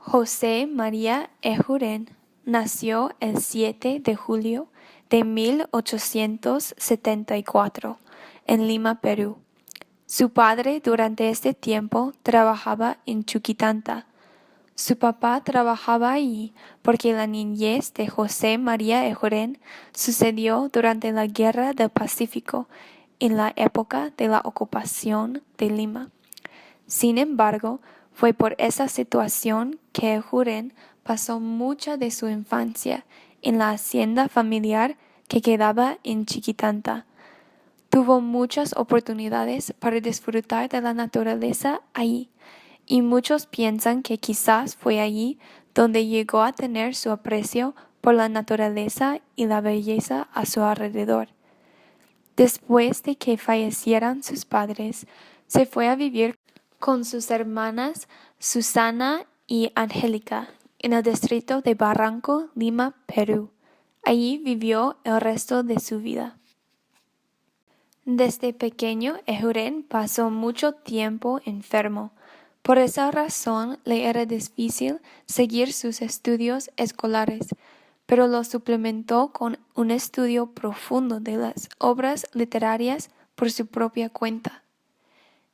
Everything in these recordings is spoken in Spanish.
José María Ejuren nació el 7 de julio de 1874 en Lima, Perú. Su padre durante este tiempo trabajaba en Chuquitanta. Su papá trabajaba allí porque la niñez de José María Ejuren sucedió durante la Guerra del Pacífico, en la época de la ocupación de Lima. Sin embargo, fue por esa situación que Ejuren pasó mucha de su infancia en la hacienda familiar que quedaba en Chiquitanta. Tuvo muchas oportunidades para disfrutar de la naturaleza allí, y muchos piensan que quizás fue allí donde llegó a tener su aprecio por la naturaleza y la belleza a su alrededor. Después de que fallecieran sus padres, se fue a vivir con sus hermanas Susana y Angélica en el distrito de Barranco, Lima, Perú. Allí vivió el resto de su vida. Desde pequeño, Ejuren pasó mucho tiempo enfermo. Por esa razón le era difícil seguir sus estudios escolares, pero lo suplementó con un estudio profundo de las obras literarias por su propia cuenta.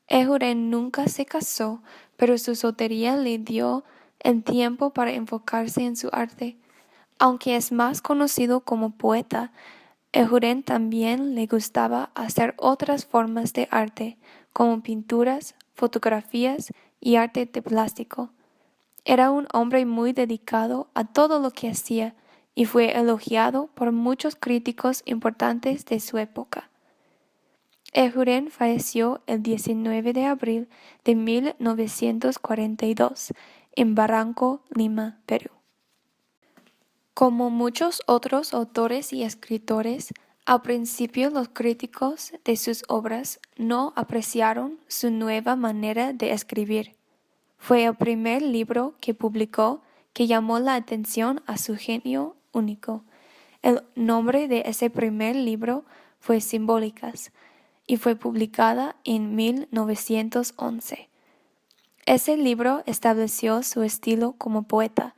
Ejuren nunca se casó, pero su soltería le dio el tiempo para enfocarse en su arte. Aunque es más conocido como poeta, Ejuren también le gustaba hacer otras formas de arte, como pinturas, fotografías y arte de plástico. Era un hombre muy dedicado a todo lo que hacía y fue elogiado por muchos críticos importantes de su época. Ejuren falleció el 19 de abril de 1942 en Barranco, Lima, Perú. Como muchos otros autores y escritores, al principio los críticos de sus obras no apreciaron su nueva manera de escribir. Fue el primer libro que publicó que llamó la atención a su genio único. El nombre de ese primer libro fue Simbólicas y fue publicada en 1911. Ese libro estableció su estilo como poeta,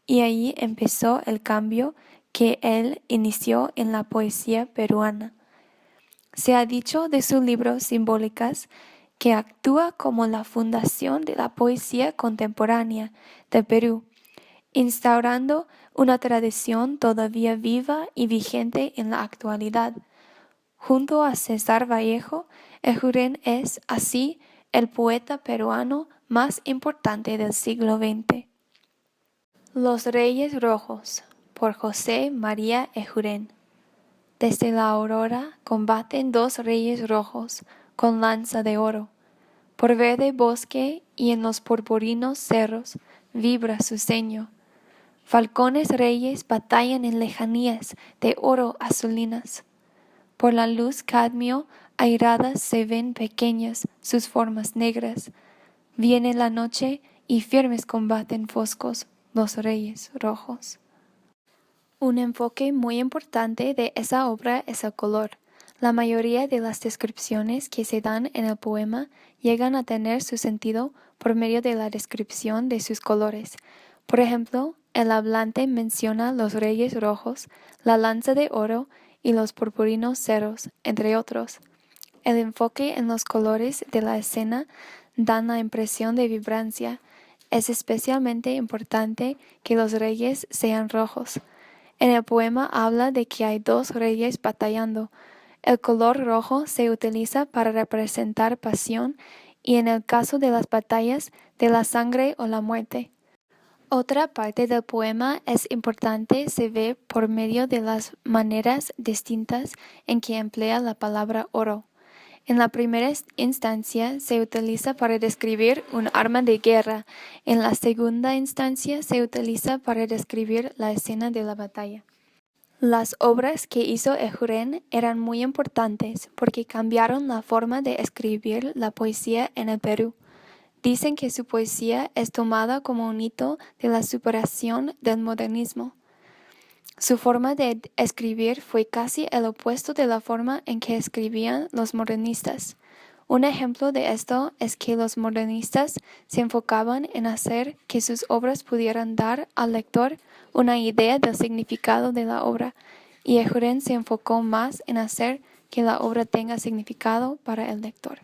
y allí empezó el cambio que él inició en la poesía peruana. Se ha dicho de su libro Simbólicas que actúa como la fundación de la poesía contemporánea de Perú, instaurando una tradición todavía viva y vigente en la actualidad. Junto a César Vallejo, Ejuren es, así, el poeta peruano más importante del siglo XX. Los Reyes Rojos, por José María Ejuren. Desde la aurora combaten dos reyes rojos con lanza de oro. Por verde bosque y en los purpurinos cerros vibra su ceño. Falcones reyes batallan en lejanías de oro azulinas. Por la luz cadmio airadas se ven pequeñas sus formas negras. Viene la noche y firmes combaten foscos los reyes rojos. Un enfoque muy importante de esa obra es el color. La mayoría de las descripciones que se dan en el poema llegan a tener su sentido por medio de la descripción de sus colores. Por ejemplo, el hablante menciona los reyes rojos, la lanza de oro y los purpurinos cerros, entre otros. El enfoque en los colores de la escena da la impresión de vibrancia. Es especialmente importante que los reyes sean rojos. En el poema habla de que hay dos reyes batallando. El color rojo se utiliza para representar pasión y en el caso de las batallas, de la sangre o la muerte. Otra parte del poema es importante se ve por medio de las maneras distintas en que emplea la palabra oro. En la primera instancia se utiliza para describir un arma de guerra. En la segunda instancia se utiliza para describir la escena de la batalla. Las obras que hizo Ejuren eran muy importantes porque cambiaron la forma de escribir la poesía en el Perú. Dicen que su poesía es tomada como un hito de la superación del modernismo. Su forma de escribir fue casi el opuesto de la forma en que escribían los modernistas. Un ejemplo de esto es que los modernistas se enfocaban en hacer que sus obras pudieran dar al lector una idea del significado de la obra, y Ajurin se enfocó más en hacer que la obra tenga significado para el lector.